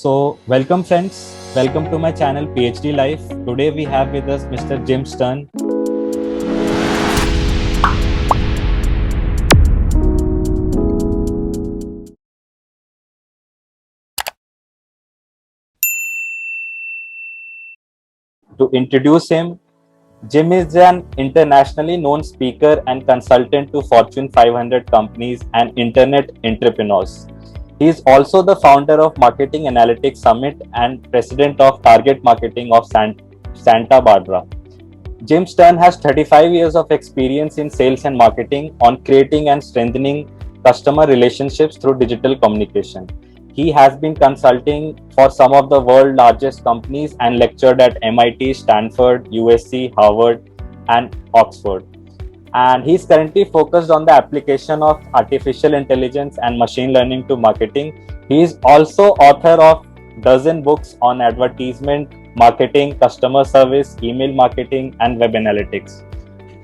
Welcome friends, welcome to my channel PhD Life. Today we have with us Mr. Jim Sterne. To introduce him, Jim is an internationally known speaker and consultant to Fortune 500 companies and internet entrepreneurs. He is also the founder of Marketing Analytics Summit and president of Target Marketing of Santa Barbara. Jim Sterne has 35 years of experience in sales and marketing on creating and strengthening customer relationships through digital communication. He has been consulting for some of the world's largest companies and lectured at MIT, Stanford, USC, Harvard, and Oxford. And he's currently focused on the application of artificial intelligence and machine learning to marketing. He is also author of dozen books on advertisement, marketing, customer service, email marketing, and web analytics.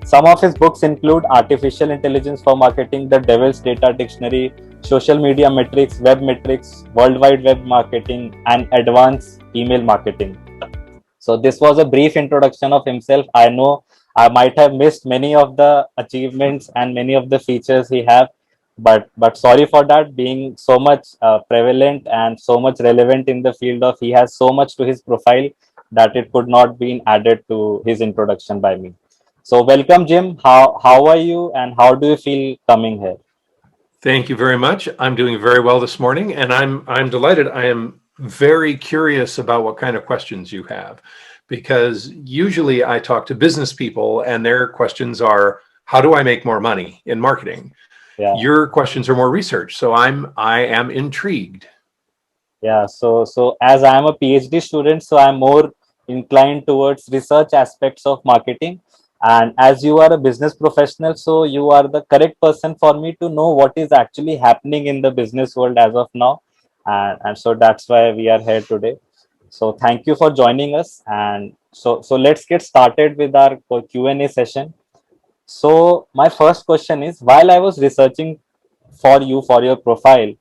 Some of his books include Artificial Intelligence for Marketing, The Devil's Data Dictionary, Social Media Metrics, Web Metrics, World Wide Web Marketing, and Advanced Email Marketing. So this was a brief introduction of himself. I know I might have missed many of the achievements and many of the features he have, but sorry for that. Being so much prevalent and so much relevant in the field of, he has so much to his profile that it could not be added to his introduction by me. So welcome, Jim. How are you and how do you feel coming here? Thank you very much. I'm doing very well this morning, and I'm delighted. I am very curious about what kind of questions you have, because usually I talk to business people and their questions are, how do I make more money in marketing? Yeah. Your questions are more research, so I am intrigued. Yeah, so as I am a PhD student, so I'm more inclined towards research aspects of marketing. And as you are a business professional, so you are the correct person for me to know what is actually happening in the business world as of now. And so that's why we are here today. So thank you for joining us. And so let's get started with our Q&A session. So my first question is, while I was researching for you for your profile,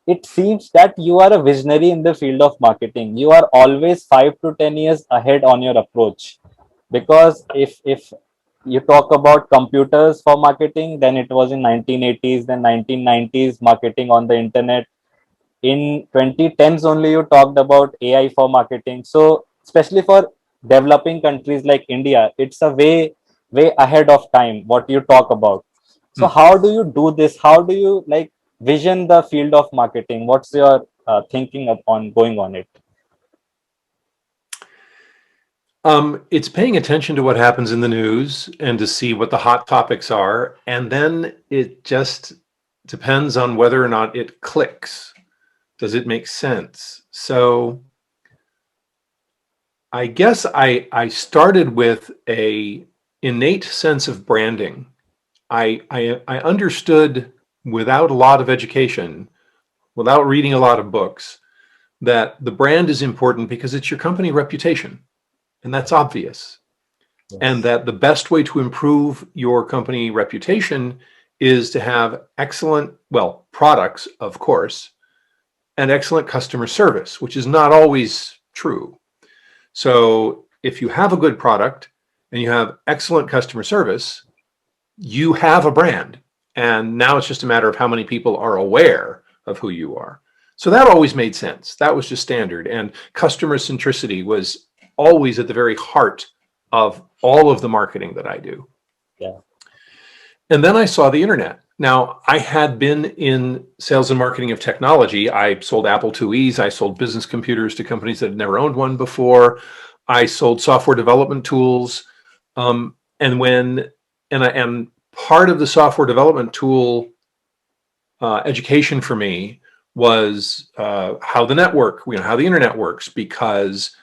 it seems that you are a visionary in the field of marketing. You are always 5 to 10 years ahead on your approach. Because if you talk about computers for marketing, then it was in 1980s, then 1990s marketing on the internet. In 2010s only you talked about AI for marketing. So especially for developing countries like India, it's a way ahead of time what you talk about. So Hmm. how do you do this? How do you like vision the field of marketing? What's your thinking upon going on it? It's paying attention to what happens in the news and to see what the hot topics are, and then it just depends on whether or not it clicks. Does it make sense? So I guess I started with a innate sense of branding. I understood without a lot of education, without reading a lot of books, that the brand is important because it's your company reputation, and that's obvious. And Yes. that the best way to improve your company reputation is to have excellent, well, products, of course, and excellent customer service, which is not always true. So if you have a good product and you have excellent customer service, you have a brand. And now it's just a matter of how many people are aware of who you are. So that always made sense. That was just standard. And customer centricity was always at the very heart of all of the marketing that I do. Yeah. And then I saw the internet. Now, I had been in sales and marketing of technology. I sold Apple IIe's. I sold business computers to companies that had never owned one before. I sold software development tools. And when and part of the software development tool education for me was how the network, how the internet works, because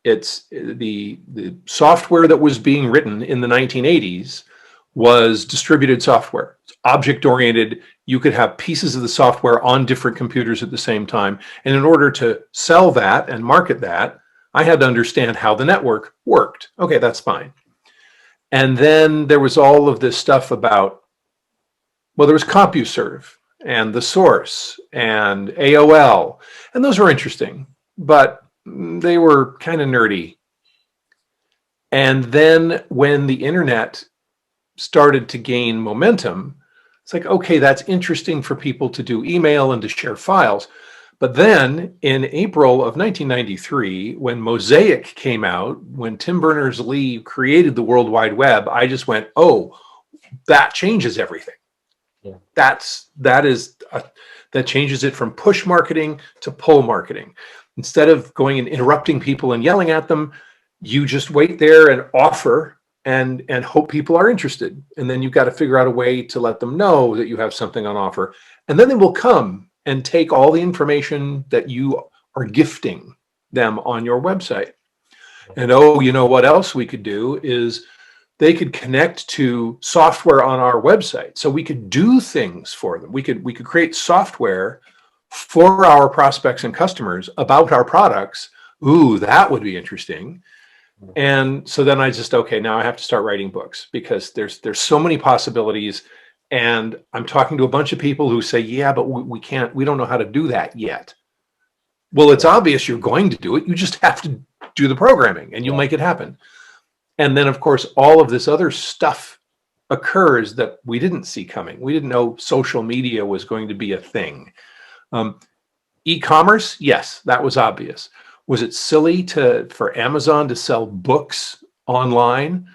it's the software that was being written in the 1980s was distributed software. It's object oriented. You could have pieces of the software on different computers at the same time. And in order to sell that and market that, I had to understand how the network worked. Okay, that's fine. And then there was all of this stuff about, well, there was CompuServe. and The Source and AOL. And those were interesting, but they were kind of nerdy. And then when the internet started to gain momentum, it's like, okay, that's interesting for people to do email and to share files. But then in April of 1993, when Mosaic came out, when Tim Berners-Lee created the World Wide Web, I just went, oh, that changes everything. Yeah. That changes it from push marketing to pull marketing. Instead of going and interrupting people and yelling at them, you just wait there and offer and hope people are interested. And then you've got to figure out a way to let them know that you have something on offer. And then they will come and take all the information that you are gifting them on your website. And oh, you know what else we could do is they could connect to software on our website. So we could do things for them. We could create software for our prospects and customers about our products. Ooh, that would be interesting. And so then I just, okay, now I have to start writing books because there's so many possibilities. And I'm talking to a bunch of people who say, yeah, but we don't know how to do that yet. Well, it's obvious you're going to do it. You just have to do the programming and you'll make it happen. And then, of course, all of this other stuff occurs that we didn't see coming. We didn't know social media was going to be a thing. E-commerce, yes, that was obvious. Was it silly for Amazon to sell books online?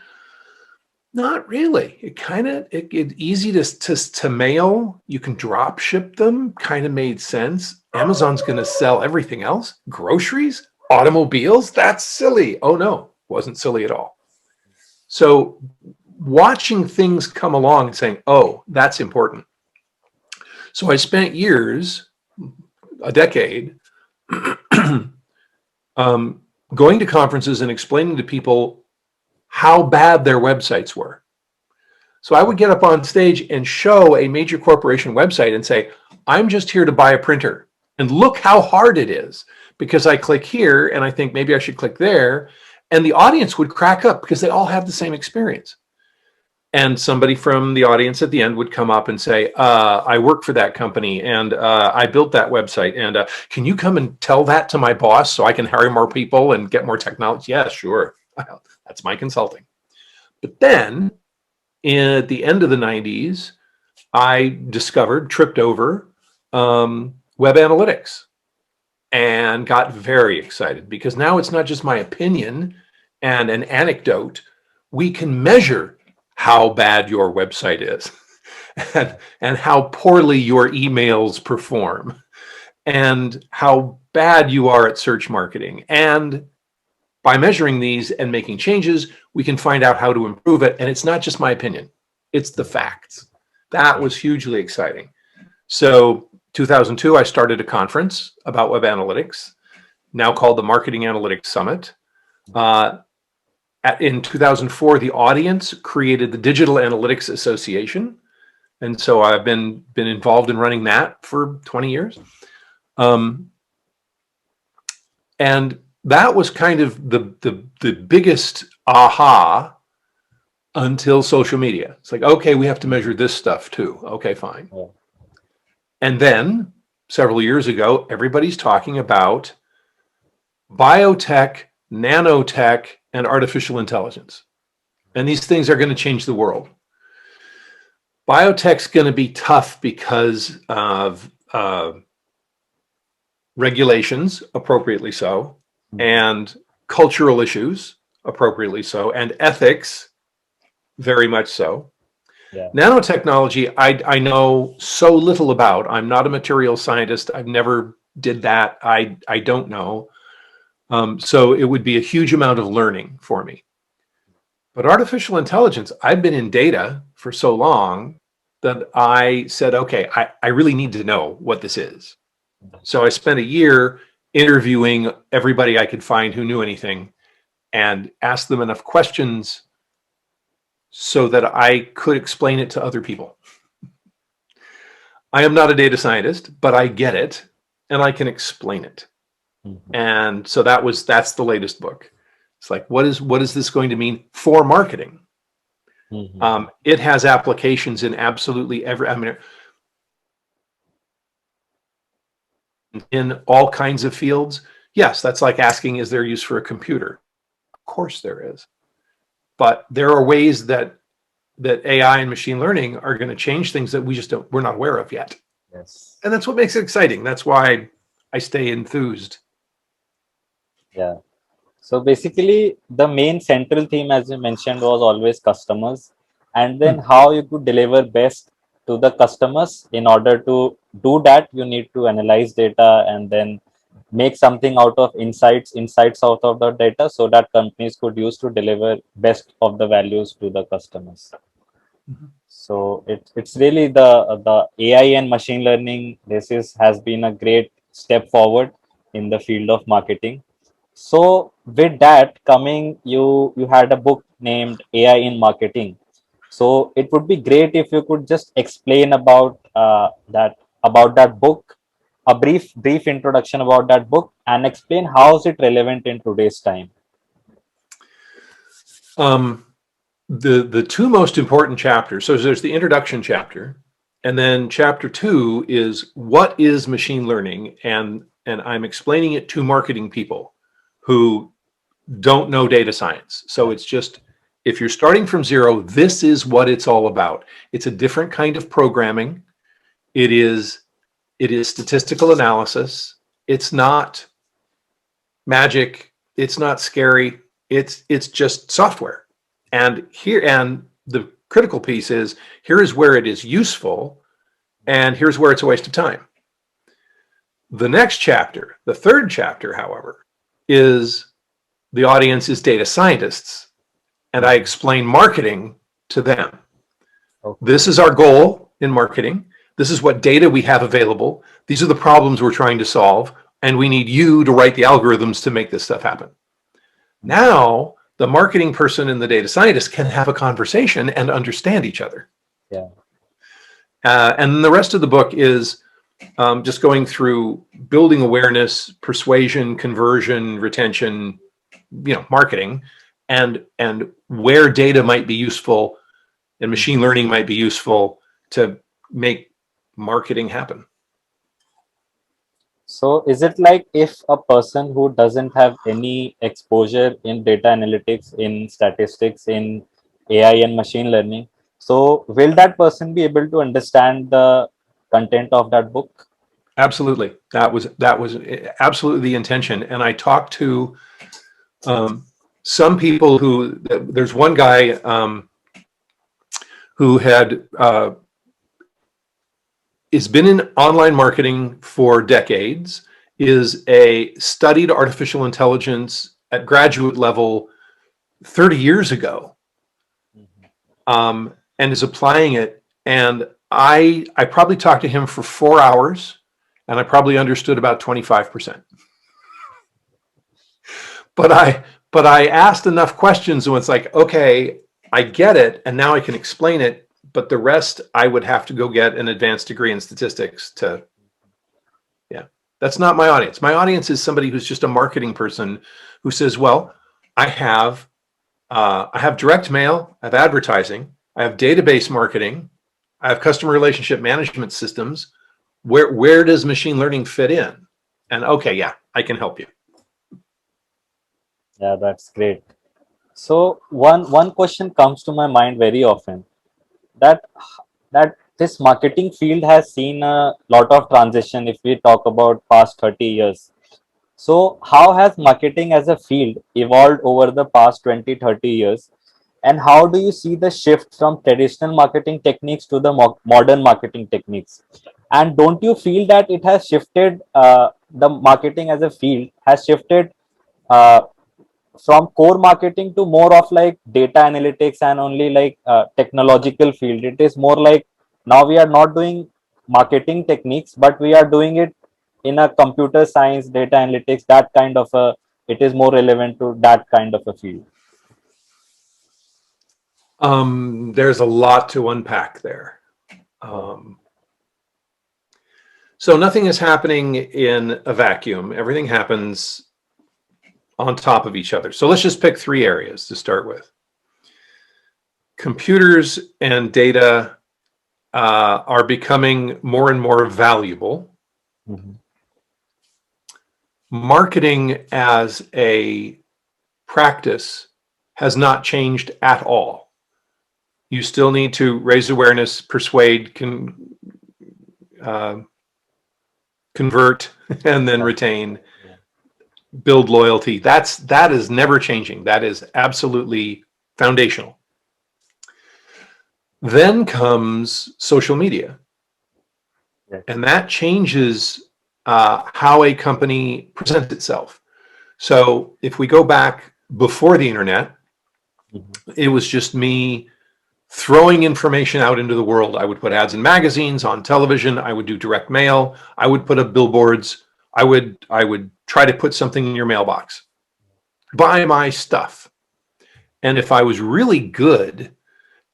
Not really. It easy to mail. You can drop ship them. Kind of made sense. Amazon's going to sell everything else. Groceries, automobiles. That's silly. Oh no, wasn't silly at all. So watching things come along and saying, oh, that's important. So I spent years, a decade, going to conferences and explaining to people how bad their websites were. So I would get up on stage and show a major corporation website and say, I'm just here to buy a printer. And look how hard it is, because I click here and I think maybe I should click there. And the audience would crack up because they all have the same experience. And somebody from the audience at the end would come up and say, I work for that company and I built that website. And can you come and tell that to my boss so I can hire more people and get more technology? Yeah, sure. That's my consulting. But then at the end of the 90s, I tripped over web analytics and got very excited because now it's not just my opinion and an anecdote. We can measure how bad your website is and how poorly your emails perform and how bad you are at search marketing. And by measuring these and making changes, we can find out how to improve it. And it's not just my opinion, it's the facts. That was hugely exciting. So 2002, I started a conference about web analytics, now called the Marketing Analytics Summit. In 2004, the audience created the Digital Analytics Association. And so I've been involved in running that for 20 years. And that was kind of the biggest aha until social media. It's like, okay, we have to measure this stuff too. Okay, fine. Yeah. And then several years ago, everybody's talking about biotech, nanotech, and artificial intelligence. And these things are going to change the world. Biotech's going to be tough because of regulations, appropriately so, and cultural issues, appropriately so, and ethics, very much so. Yeah. Nanotechnology, I know so little about. I'm not a material scientist. I've never did that. I don't know. So it would be a huge amount of learning for me. But artificial intelligence, I've been in data for so long that I said, okay, I really need to know what this is. So I spent a year interviewing everybody I could find who knew anything and asked them enough questions so that I could explain it to other people. I am not a data scientist, but I get it and I can explain it. Mm-hmm. And so that's the latest book. It's like, what is this going to mean for marketing? Mm-hmm. It has applications in absolutely every. I mean, in all kinds of fields, yes, that's like asking, is there use for a computer? Of course there is. But there are ways that AI and machine learning are going to change things that we're not aware of yet. Yes. And that's what makes it exciting. That's why I stay enthused. Yeah. So basically, the main central theme, as you mentioned, was always customers, and then how you could deliver best to the customers. In order to do that, you need to analyze data and then make something out of insights out of the data, so that companies could use to deliver best of the values to the customers. Mhm. So it's really the AI and machine learning. Has been a great step forward in the field of marketing. So with that coming, you had a book named AI in Marketing. So it would be great if you could just explain about that book, a brief introduction about that book, and explain how is it relevant in today's time. Um, the two most important chapters. So there's the introduction chapter, and then chapter 2 is what is machine learning, and I'm explaining it to marketing people who don't know data science. So it's just, if you're starting from zero, this is what it's all about. It's a different kind of programming. It is statistical analysis. It's not magic. It's not scary. It's just software. And the critical piece is, here is where it is useful, and here's where it's a waste of time. The next chapter, the third chapter, however, is the audience is data scientists, and I explain marketing to them. Okay. This is our goal in marketing. This is what data we have available. These are the problems we're trying to solve, and we need you to write the algorithms to make this stuff happen. Now, the marketing person and the data scientist can have a conversation and understand each other. Yeah. And the rest of the book is just going through building awareness, persuasion, conversion, retention, marketing, and where data might be useful and machine learning might be useful to make marketing happen. So is it like, if a person who doesn't have any exposure in data analytics, in statistics, in AI and machine learning, so will that person be able to understand the content of that book? Absolutely, that was absolutely the intention. And I talked to some people who, there's one guy who had has been in online marketing for decades, is studied artificial intelligence at graduate level 30 years ago, and is applying it. And I probably talked to him for 4 hours, and I probably understood about 25%. But I asked enough questions, and it's like, okay, I get it, and now I can explain it. But the rest, I would have to go get an advanced degree in statistics to. Yeah, that's not my audience. My audience is somebody who's just a marketing person who says, well, I have direct mail, I have advertising, I have database marketing, I have customer relationship management systems. Where does machine learning fit in? And okay, yeah, I can help you. Yeah, that's great. So one question comes to my mind very often, that this marketing field has seen a lot of transition if we talk about past 30 years. So how has marketing as a field evolved over the past 20-30 years, and how do you see the shift from traditional marketing techniques to the modern marketing techniques? And don't you feel that it has shifted, the marketing as a field has shifted uh, from core marketing to more of like data analytics and only like technological field? It is more like, now we are not doing marketing techniques, but we are doing it in a computer science, data analytics, that kind of a, it is more relevant to that kind of a field. There's a lot to unpack there. Oh, So nothing is happening in a vacuum. Everything happens on top of each other. So let's just pick 3 areas to start with. Computers and data are becoming more and more valuable. mhm. marketing as a practice has not changed at all. You still need to raise awareness, persuade, uh, convert, and then retain, build loyalty. That is never changing. That is absolutely foundational. Then comes social media, Yes. and that changes how a company presents itself. So if we go back before the internet, it was just me throwing information out into the world. I would put ads in magazines, on television. I would do direct mail. I would put up billboards. I would try to put something in your mailbox. Buy my stuff. And if I was really good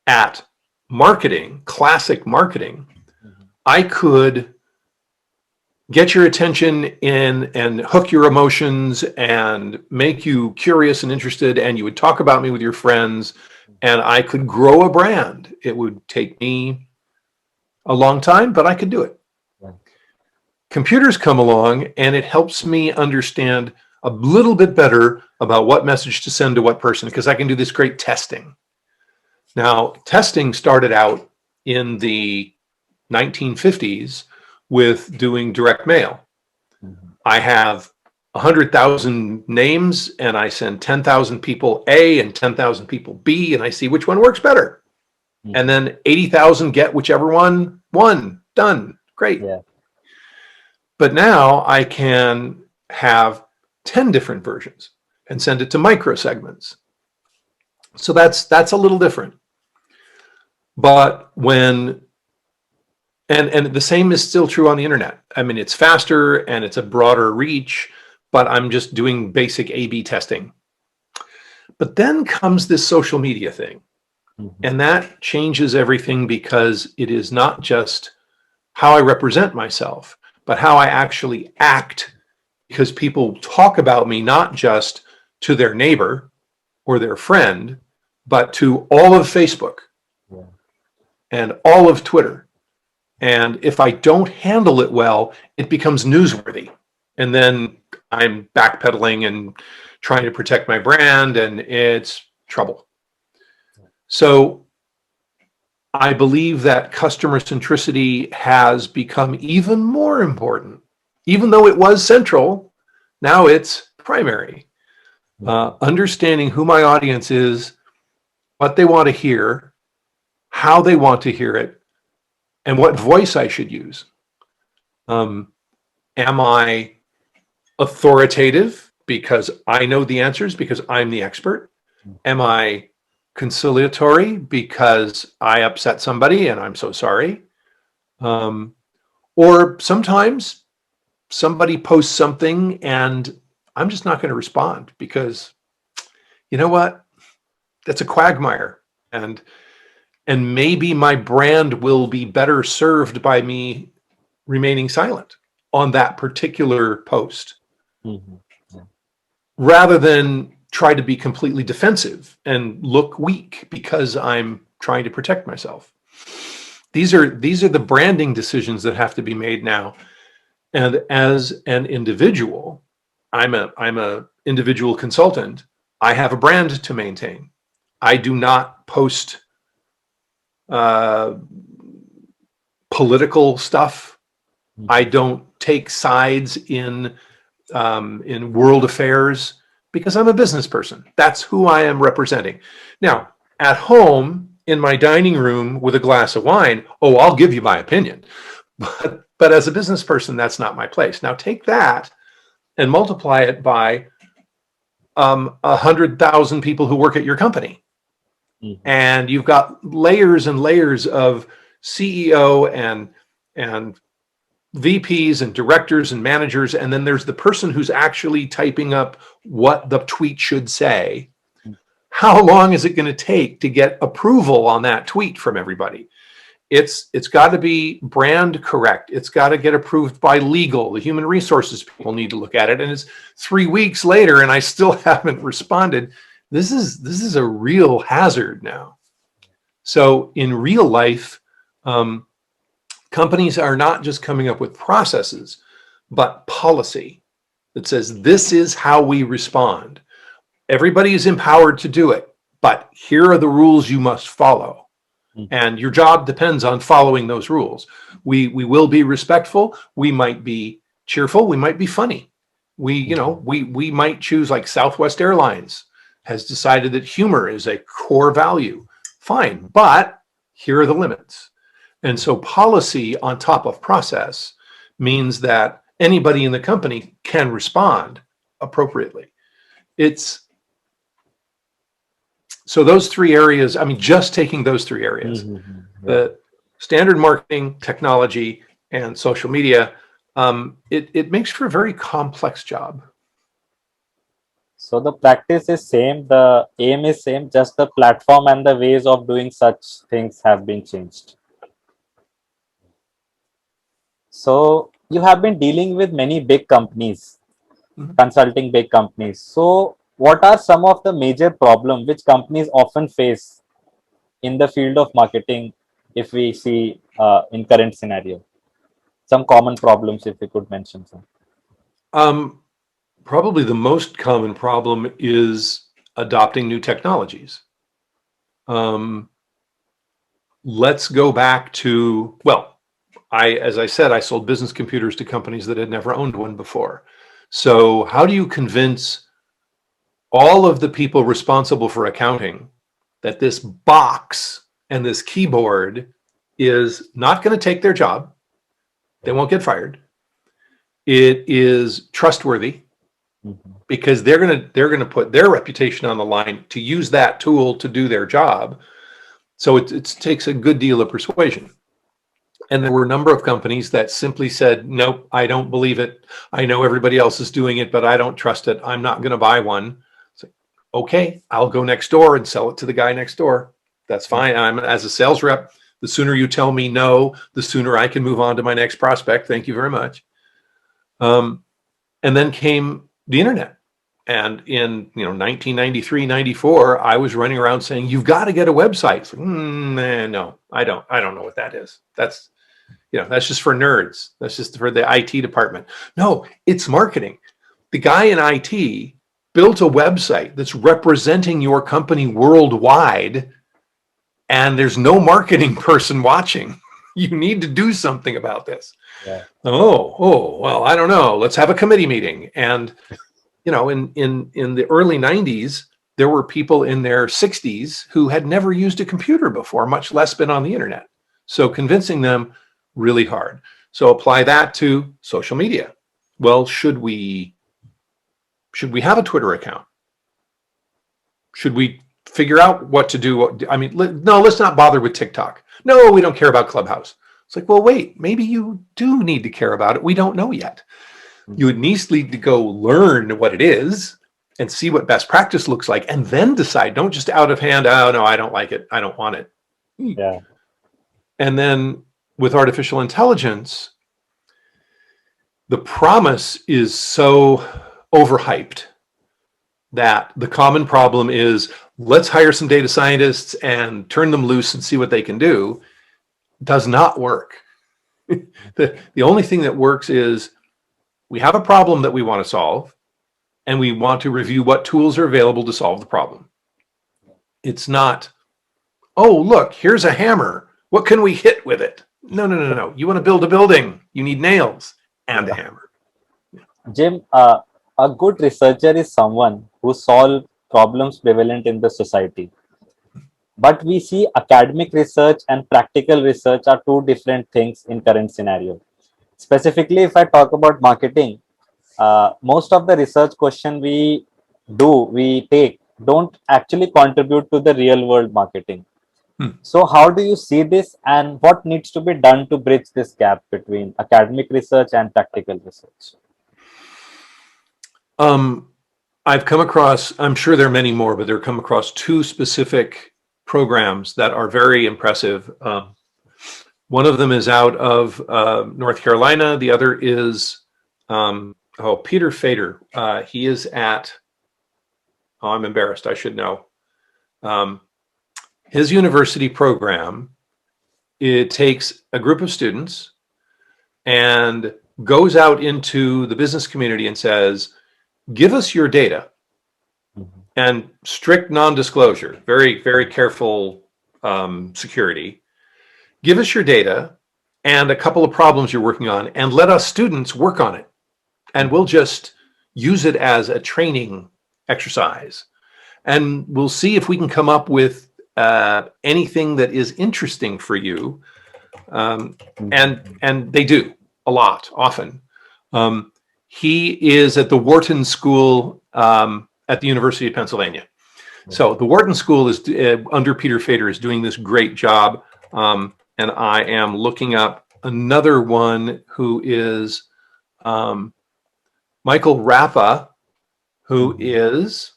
at marketing, classic marketing, I could get your attention in and hook your emotions and make you curious and interested, and you would talk about me with your friends, and I could grow a brand. It would take me a long time, but I could do it. Yeah. Computers come along and it helps me understand a little bit better about what message to send to what person, because I can do this great testing. Now, testing started out in the 1950s with doing direct mail. I have 100,000 names and I send 10,000 people A and 10,000 people B, and I see which one works better. And then 80,000 get whichever one won. Done. Great. Yeah. But now I can have 10 different versions and send it to micro segments. So that's a little different. But when and the same is still true on the internet. I mean, it's faster and it's a broader reach, but I'm just doing basic A/B testing. But then comes this social media thing. And that changes everything, because it is not just how I represent myself, but how I actually act, because people talk about me not just to their neighbor or their friend, but to all of Facebook and all of Twitter. And if I don't handle it well, it becomes newsworthy. And then I'm backpedaling and trying to protect my brand, and it's trouble. So I believe that customer centricity has become even more important. Even though it was central, now it's primary. Understanding who my audience is, what they want to hear, how they want to hear it, and what voice I should use. Am I authoritative because I know the answers, because I'm the expert? Am I conciliatory because I upset somebody and I'm so sorry? Or sometimes somebody posts something and I'm just not going to respond, because you know what? That's a quagmire. And maybe my brand will be better served by me remaining silent on that particular post, rather than try to be completely defensive and look weak because I'm trying to protect myself. These are the branding decisions that have to be made now. And as an individual, I'm a individual consultant. I have a brand to maintain. I do not post political stuff. I don't take sides in world affairs, because I'm a business person. That's who I am representing. Now, at home, in my dining room with a glass of wine, oh, I'll give you my opinion. But as a business person, that's not my place. Now take that and multiply it by 100,000 people who work at your company. And you've got layers and layers of CEO and VPs and directors and managers, and then there's the person who's actually typing up what the tweet should say. How long is it going to take to get approval on that tweet from everybody? It's got to be brand correct. It's got to get approved by legal. The human resources people need to look at it, and it's 3 weeks later, and I still haven't responded. This is a real hazard now. So in real life, companies are not just coming up with processes, but policy. that says, this is how we respond. Everybody is empowered to do it, but here are the rules you must follow. And your job depends on following those rules. We will be respectful. We might be cheerful. We might be funny. We might choose, like Southwest Airlines has decided that humor is a core value. Fine, but here are the limits. And so policy on top of process means that anybody in the company can respond appropriately. So those three areas, I mean, just taking those three areas, the standard marketing, technology, and social media, it makes for a very complex job. So the practice is same, the aim is same, just the platform and the ways of doing such things have been changed. So you have been dealing with many big companies, consulting big companies. So what are some of the major problems which companies often face in the field of marketing, if we see in current scenario? Some common problems, if you could mention some. Probably the most common problem is adopting new technologies. Let's go back to, well, as I said, I sold business computers to companies that had never owned one before. So how do you convince all of the people responsible for accounting that this box and this keyboard is not going to take their job? They won't get fired. It is trustworthy because they're going to put their reputation on the line to use that tool to do their job. So it takes a good deal of persuasion. And there were a number of companies that simply said, nope, I don't believe it. I know everybody else is doing it, but I don't trust it. I'm not going to buy one. It's like, okay, I'll go next door and sell it to the guy next door. That's fine. I'm, as a sales rep, the sooner you tell me no, the sooner I can move on to my next prospect. Thank you very much. And then came the internet. And in 1993, 94, I was running around saying, you've got to get a website. Like, no, I don't know what that is. That's just for nerds. That's just for the IT department. No, it's marketing. The guy in IT built a website that's representing your company worldwide, and there's no marketing person watching. You need to do something about this. Yeah. Oh, well, I don't know. Let's have a committee meeting. And in the early 90s, there were people in their 60s who had never used a computer before, much less been on the internet. So convincing them, really hard. So apply that to social media. Well, should we have a Twitter account? Should we figure out what to do? I mean, no, let's not bother with TikTok. No, we don't care about Clubhouse. It's like, well, wait, maybe you do need to care about it. We don't know yet. You would need to go learn what it is and see what best practice looks like, and then decide. Don't just out of hand, oh, no, I don't like it. I don't want it. Yeah. And then with artificial intelligence, the promise is so overhyped that the common problem is, let's hire some data scientists and turn them loose and see what they can do. Does not work. The only thing that works is, we have a problem that we want to solve, and we want to review what tools are available to solve the problem. It's not, oh, look, here's a hammer. What can we hit with it? No. You want to build a building. You need nails and a hammer. Jim, a good researcher is someone who solves problems prevalent in the society. But we see academic research and practical research are two different things in current scenario. Specifically, if I talk about marketing, most of the research question we take don't actually contribute to the real world marketing. So how do you see this, and what needs to be done to bridge this gap between academic research and practical research? I've come across, I'm sure there are many more, but I've come across two specific programs that are very impressive. One of them is out of North Carolina. The other is Peter Fader. He is at, I'm embarrassed, I should know. His university program, it takes a group of students and goes out into the business community and says, give us your data, and strict non-disclosure, very, very careful security. Give us your data and a couple of problems you're working on, and let us students work on it. And we'll just use it as a training exercise. And we'll see if we can come up with anything that is interesting for you. And they do a lot, often. He is at the Wharton School at the University of Pennsylvania. So the Wharton School is under Peter Fader is doing this great job. And I am looking up another one who is Michael Rappa, who is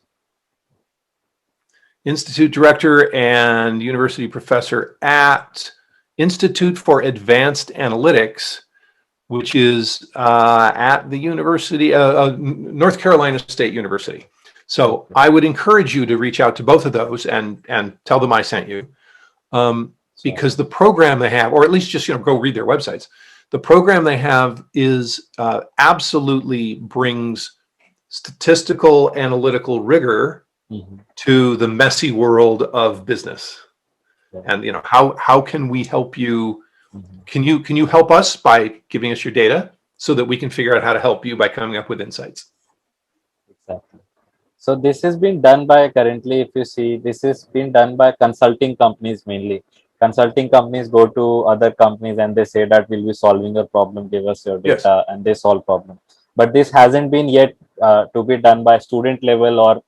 Institute Director and University Professor at Institute for Advanced Analytics, which is at the University, North Carolina State University. So I would encourage you to reach out to both of those and tell them I sent you, because the program they have, or at least just go read their websites. The program they have is absolutely brings statistical analytical rigor to the messy world of business. And how can we help you? Can you help us by giving us your data so that we can figure out how to help you by coming up with insights? Exactly. So this has been done by, currently, if you see, this has been done by consulting companies mainly. Consulting companies go to other companies and they say that we'll be solving your problem, give us your data, and they solve problem. But this hasn't been yet to be done by student level or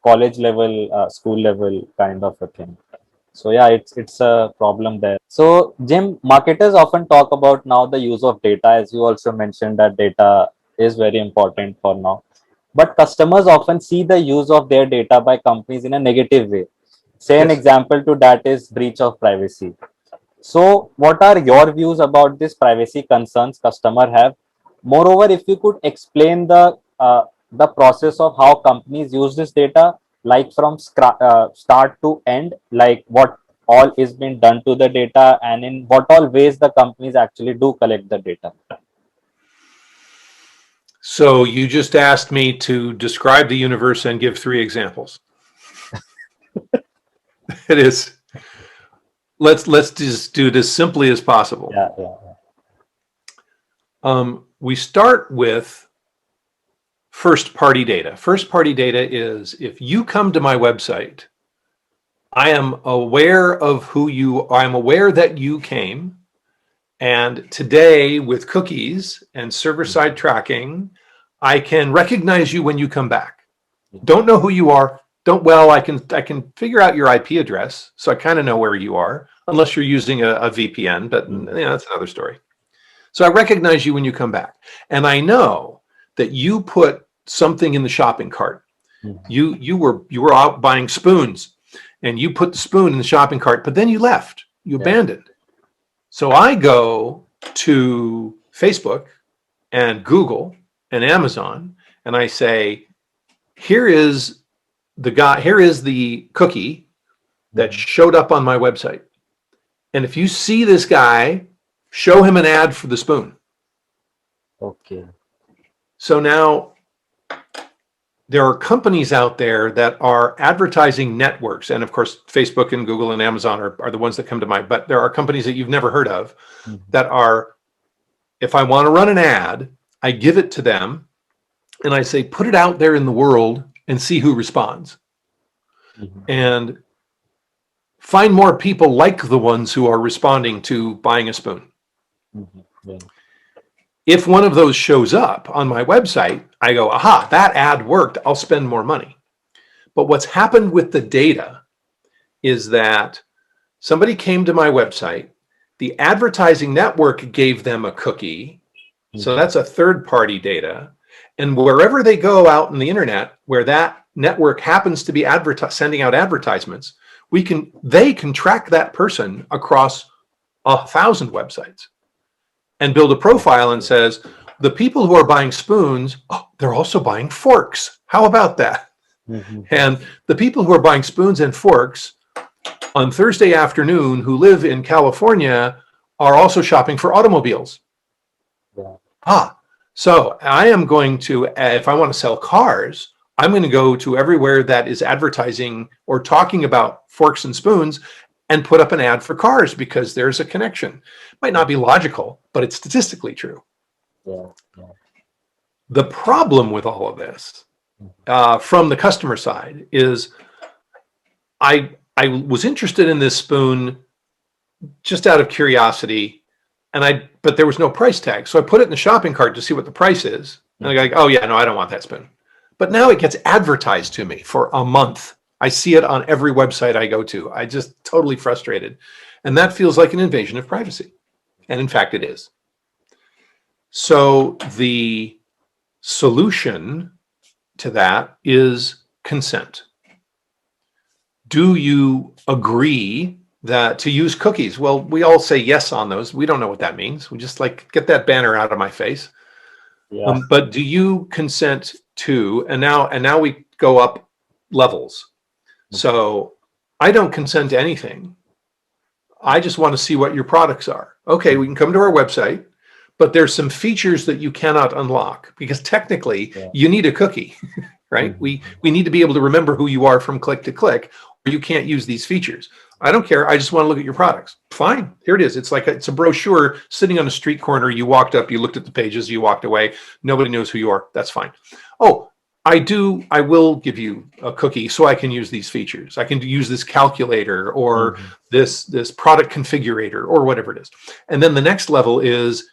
college level, school level kind of a thing. So yeah, it's a problem there. So Jim, marketers often talk about now the use of data, as you also mentioned that data is very important for now. But customers often see the use of their data by companies in a negative way. Say an example to that is breach of privacy. So what are your views about this privacy concerns customer have? Moreover, if you could explain the process of how companies use this data, like from start to end, like what all is being done to the data and in what all ways the companies actually do collect the data. So you just asked me to describe the universe and give 3 examples. It is. Let's just do it as simply as possible. We start with first-party data. First-party data is, if you come to my website, I am aware of who you are. I'm aware that you came. And today, with cookies and server-side tracking, I can recognize you when you come back. Don't know who you are. I can figure out your IP address, so I kind of know where you are, unless you're using a VPN, but that's another story. So I recognize you when you come back. And I know that you put something in the shopping cart. You were out buying spoons, and you put the spoon in the shopping cart, but then you left. You abandoned. So I go to Facebook and Google and Amazon, and I say, here is the cookie that showed up on my website. And if you see this guy, show him an ad for the spoon. Okay. So now there are companies out there that are advertising networks. And of course, Facebook and Google and Amazon are the ones that come to mind. But there are companies that you've never heard of that are, if I want to run an ad, I give it to them and I say, put it out there in the world and see who responds. And find more people like the ones who are responding to buying a spoon. If one of those shows up on my website, I go, aha, that ad worked, I'll spend more money. But what's happened with the data is that somebody came to my website, the advertising network gave them a cookie, so that's a third-party data, and wherever they go out in the internet, where that network happens to be sending out advertisements, they can track that person across 1,000 websites and build a profile and says, the people who are buying spoons, they're also buying forks. How about that? And the people who are buying spoons and forks on Thursday afternoon who live in California are also shopping for automobiles. So I am going to, if I want to sell cars, I'm going to go to everywhere that is advertising or talking about forks and spoons and put up an ad for cars because there's a connection. Might not be logical, but it's statistically true. Yeah. Yeah. The problem with all of this from the customer side is I was interested in this spoon just out of curiosity, but there was no price tag. So I put it in the shopping cart to see what the price is. And I go, like, oh yeah, no, I don't want that spoon. But now it gets advertised to me for a month. I see it on every website I go to. I just totally frustrated. And that feels like an invasion of privacy. And in fact, it is. So the solution to that is consent. Do you agree that to use cookies? Well, we all say yes on those. We don't know what that means. We just like, get that banner out of my face. Yeah. But do you consent to, and now we go up levels. So I don't consent to anything. I just want to see what your products are. Okay, we can come to our website, but there's some features that you cannot unlock because technically you need a cookie, right? We need to be able to remember who you are from click to click, or you can't use these features. I don't care. I just want to look at your products. Fine. Here it is. It's like it's a brochure sitting on a street corner. You walked up, you looked at the pages, you walked away. Nobody knows who you are. That's fine. Oh, I will give you a cookie so I can use these features. I can use this calculator or this product configurator or whatever it is. And then the next level is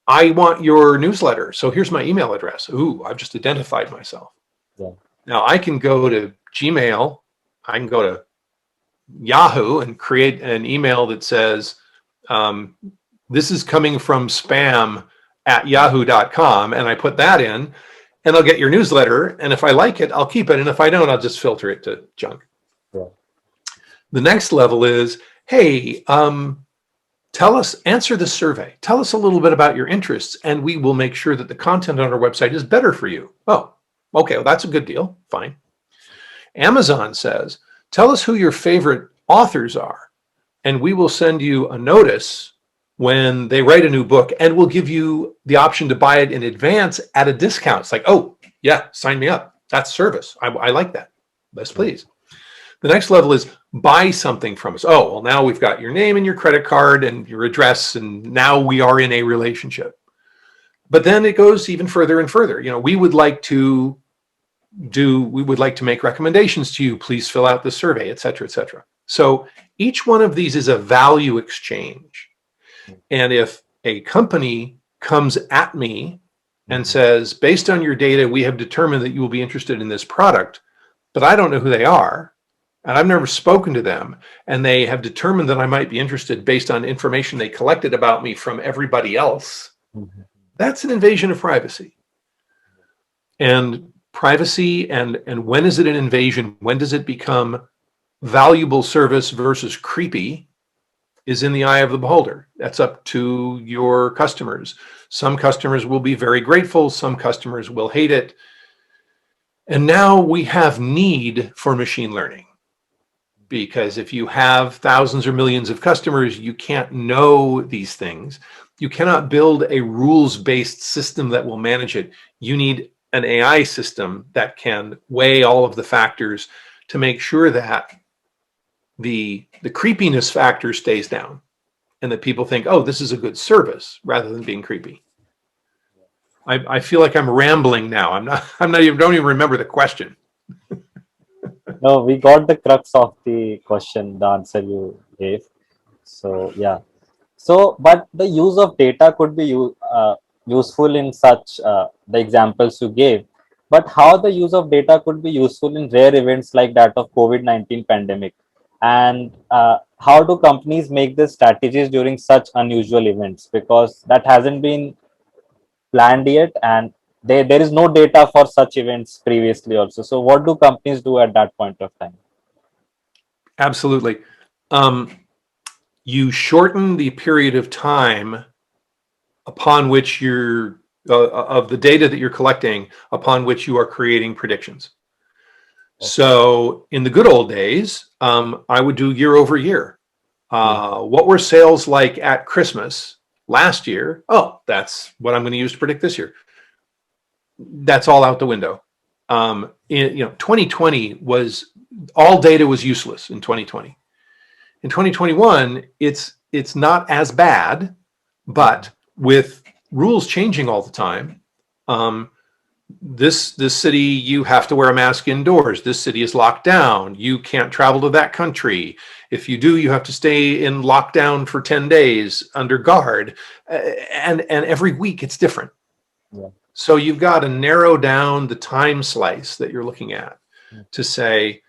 I want your newsletter. So here's my email address. Ooh, I've just identified myself. Yeah. Now I can go to Gmail. I can go to Yahoo and create an email that says, this is coming from spam at yahoo.com. And I put that in and I'll get your newsletter. And if I like it, I'll keep it. And if I don't, I'll just filter it to junk. Yeah. The next level is, hey, answer the survey. Tell us a little bit about your interests, and we will make sure that the content on our website is better for you. Oh, okay, well, that's a good deal. Fine. Amazon says, tell us who your favorite authors are, and we will send you a notice when they write a new book, and we'll give you the option to buy it in advance at a discount. It's like, oh, yeah, sign me up. That's service. I like that. Yes, please. The next level is buy something from us. Oh, well, now we've got your name and your credit card and your address, and now we are in a relationship. But then it goes even further and further. You know, we would like to make recommendations to you. Please fill out the survey, et cetera, et cetera. So each one of these is a value exchange. And if a company comes at me and says, based on your data, we have determined that you will be interested in this product, but I don't know who they are, and I've never spoken to them, and they have determined that I might be interested based on information they collected about me from everybody else, that's an invasion of privacy. And privacy, and when is it an invasion? When does it become valuable service versus creepy is in the eye of the beholder. That's up to your customers. Some customers will be very grateful. Some customers will hate it. And now we have need for machine learning. Because if you have thousands or millions of customers, you can't know these things. You cannot build a rules-based system that will manage it. You need an AI system that can weigh all of the factors to make sure that the creepiness factor stays down and that people think, oh, this is a good service rather than being creepy. I feel like I'm rambling now. Don't even remember the question. No, we got the crux of the question, the answer you gave. So yeah. So, but the use of data could be useful in such the examples you gave. But how the use of data could be useful in rare events like that of COVID-19 pandemic, and how do companies make the strategies during such unusual events? Because that hasn't been planned yet, and there is no data for such events previously also. So, what do companies do at that point of time? Absolutely. You shorten the period of time upon which you're of the data that you're collecting upon which you are creating predictions. Okay. So in the good old days, I would do year over year. What were sales like at Christmas last year? Oh, that's what I'm going to use to predict this year. that's all out the window. 2020 was, all data was useless in 2020. In 2021, it's not as bad, but with rules changing all the time, this city, you have to wear a mask indoors. This city is locked down. You can't travel to that country. If you do, you have to stay in lockdown for 10 days under guard. And every week it's different. Yeah. So you've got to narrow down the time slice that you're looking at to say,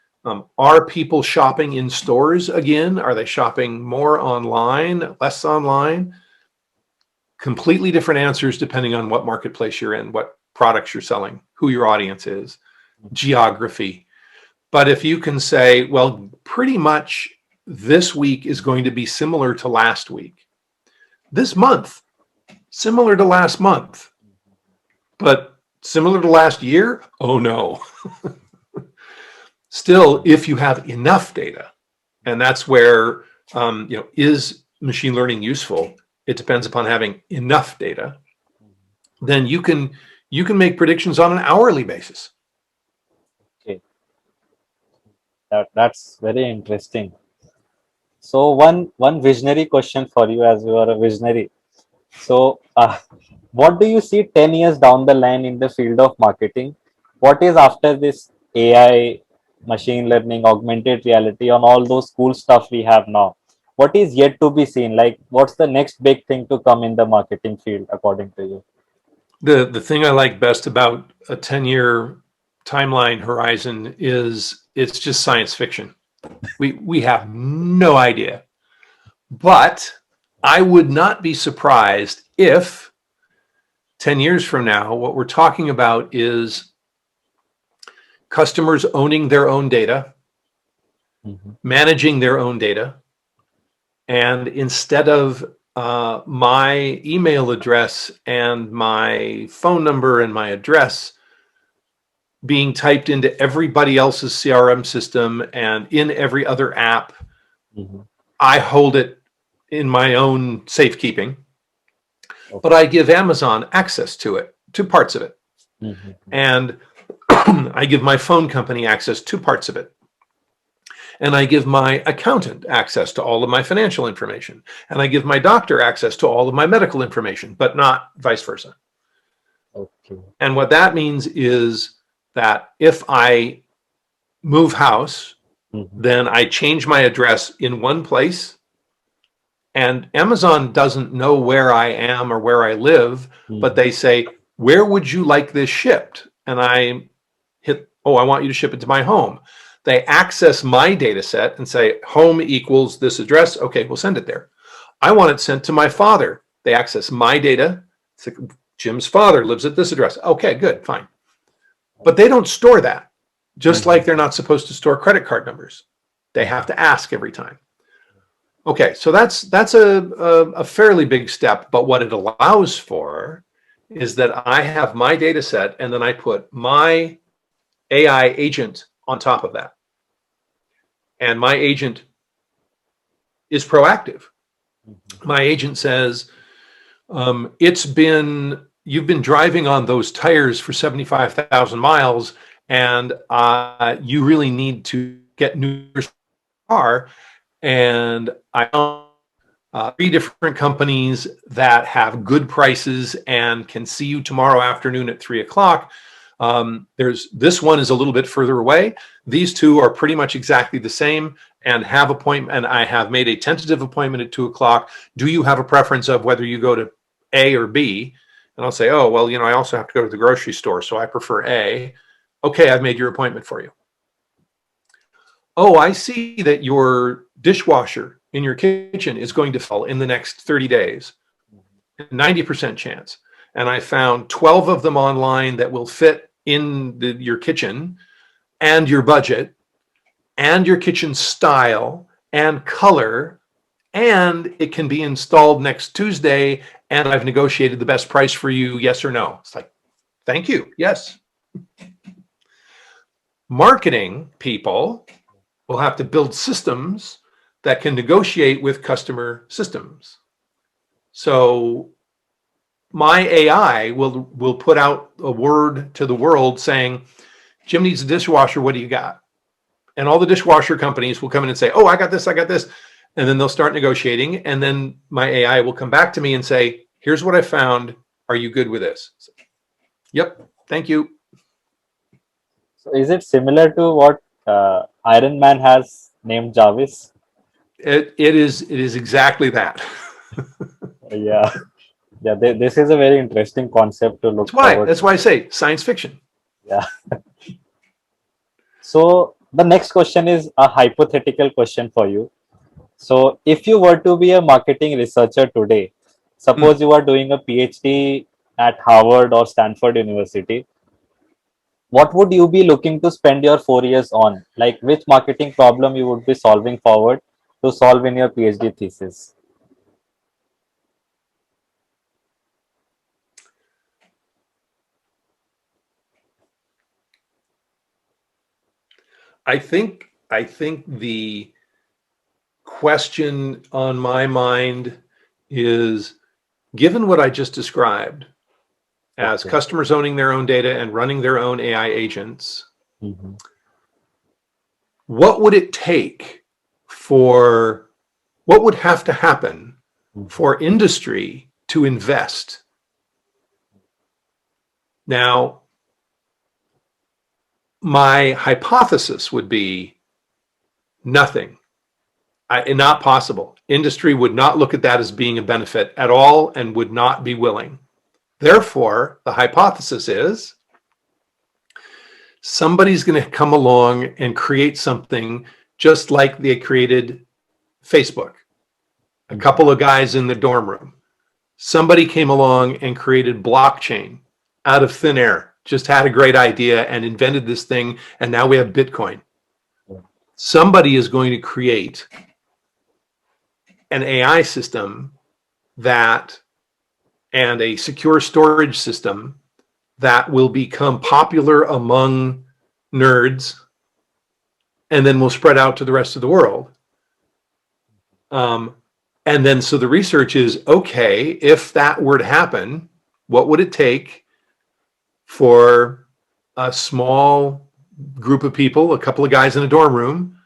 are people shopping in stores again? Are they shopping more online, less online? Completely different answers depending on what marketplace you're in, what products you're selling, who your audience is, geography. But if you can say, well, pretty much this week is going to be similar to last week, this month, similar to last month, but similar to last year, oh no. Still, if you have enough data, and that's where, is machine learning useful? It depends upon having enough data. Then you can make predictions on an hourly basis. Okay. That's very interesting. So one visionary question for you, as you are a visionary. So what do you see 10 years down the line in the field of marketing? What is after this AI, machine learning, augmented reality, on all those cool stuff we have now? What is yet to be seen? Like, what's the next big thing to come in the marketing field, according to you? The thing I like best about a 10-year timeline horizon is it's just science fiction. We have no idea. But I would not be surprised if 10 years from now, what we're talking about is customers owning their own data, managing their own data. And instead of my email address and my phone number and my address being typed into everybody else's CRM system and in every other app, I hold it in my own safekeeping. Okay. But I give Amazon access to it, to parts of it. And I give my phone company access to parts of it. And I give my accountant access to all of my financial information. And I give my doctor access to all of my medical information, but not vice versa. Okay. And what that means is that if I move house, then I change my address in one place, and Amazon doesn't know where I am or where I live, but they say, where would you like this shipped? And I hit, I want you to ship it to my home. They access my data set and say, home equals this address. Okay, we'll send it there. I want it sent to my father. They access my data. It's like, Jim's father lives at this address. Okay, good, fine. But they don't store that, just like they're not supposed to store credit card numbers. They have to ask every time. Okay, so that's a fairly big step, but what it allows for is that I have my data set and then I put my AI agent on top of that. And my agent is proactive. My agent says, you've been driving on those tires for 75,000 miles, and you really need to get new car. And I own 3 different companies that have good prices and can see you tomorrow afternoon at 3 o'clock. There's this one is a little bit further away. These 2 are pretty much exactly the same and have appointment. And I have made a tentative appointment at 2 o'clock. Do you have a preference of whether you go to A or B? And I'll say, oh, well, I also have to go to the grocery store, so I prefer A. Okay, I've made your appointment for you. Oh, I see that your dishwasher in your kitchen is going to fall in the next 30 days. 90% chance. And I found 12 of them online that will fit in your kitchen and your budget and your kitchen style and color, and it can be installed next Tuesday, and I've negotiated the best price for you, yes or no. It's like, thank you, yes. Marketing people will have to build systems that can negotiate with customer systems. So my AI will put out a word to the world saying, Jim needs a dishwasher. What do you got? And all the dishwasher companies will come in and say, oh, I got this, I got this. And then they'll start negotiating. And then my AI will come back to me and say, here's what I found. Are you good with this? So, yep. Thank you. So is it similar to what Iron Man has named Jarvis? It is exactly that. Yeah, yeah. This is a very interesting concept to look forward That's to. why I say science fiction. Yeah. So the next question is a hypothetical question for you. So if you were to be a marketing researcher today, Hmm. suppose you are doing a PhD at Harvard or Stanford University, what would you be looking to spend your 4 years on? Like which marketing problem you would be solving forward to solve in your PhD thesis? I think the question on my mind is, given what I just described as Okay. customers owning their own data and running their own AI agents, Mhm. what would it take for what would have to happen Mhm. for industry to invest? Now, my hypothesis would be nothing. Not possible. Industry would not look at that as being a benefit at all and would not be willing. Therefore, the hypothesis is somebody's going to come along and create something just like they created Facebook. A Mhm. couple of guys in the dorm room. Somebody came along and created blockchain out of thin air, just had a great idea and invented this thing, and now we have Bitcoin. Yeah. Somebody is going to create an AI system that and a secure storage system that will become popular among nerds and then will spread out to the rest of the world. Um, and then so the research is, okay, if that were to happen, what would it take for a small group of people, a couple of guys in a dorm room,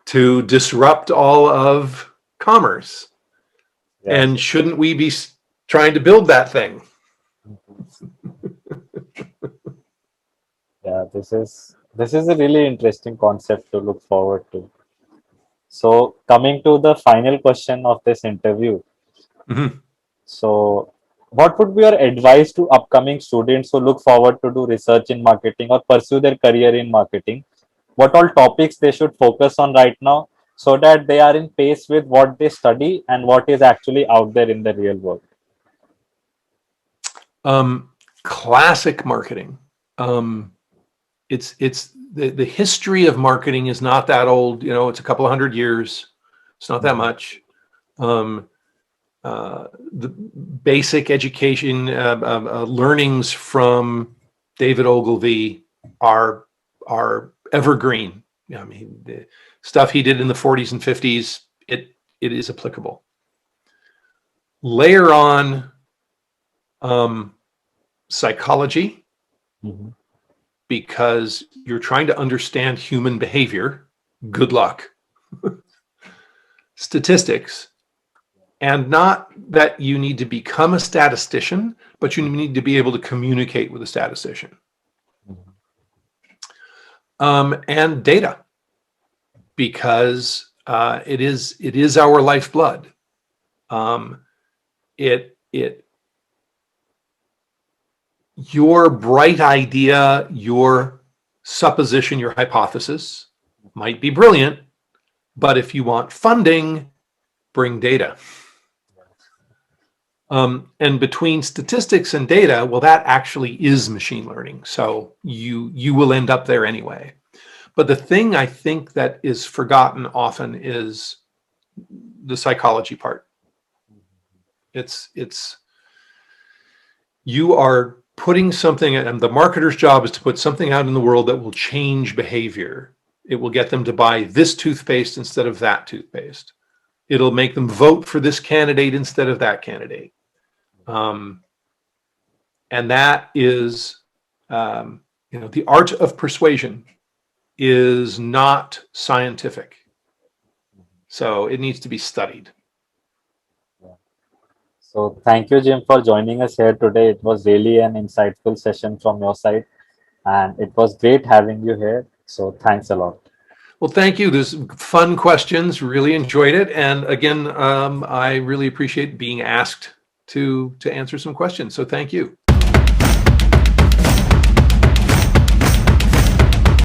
to disrupt all of commerce? Yes. And shouldn't we be trying to build that thing? Yeah, this is a really interesting concept to look forward to. So coming to the final question of this interview. Mhm. So what would be your advice to upcoming students who look forward to do research in marketing or pursue their career in marketing? What all topics they should focus on right now so that they are in pace with what they study and what is actually out there in the real world? Um, Classic marketing. Um, it's the history of marketing is not that old. It's a couple of 100 years. It's not that Mhm. much. Um, the basic education learnings from David Ogilvy are evergreen. I mean, the stuff he did in the 40s and 50s, it is applicable. Layer on um, psychology, Mhm. because you're trying to understand human behavior. Good luck. Statistics, and not that you need to become a statistician, but you need to be able to communicate with a statistician. Mhm. And data, because it is our lifeblood. Um, it Your bright idea, your supposition, your hypothesis might be brilliant, but if you want funding, bring data. And between statistics and data, well, that actually is machine learning. So you will end up there anyway. But the thing I think that is forgotten often is the psychology part. It's you are putting something, and the marketer's job is to put something out in the world that will change behavior. It will get them to buy this toothpaste instead of that toothpaste. It'll make them vote for this candidate instead of that candidate. And that is, the art of persuasion is not scientific. So it needs to be studied. So thank you, Jim, for joining us here today. It was really an insightful session from your side, and it was great having you here. So thanks a lot. Well, thank you. There's fun questions. Really enjoyed it. And again, I really appreciate being asked to answer some questions. So thank you.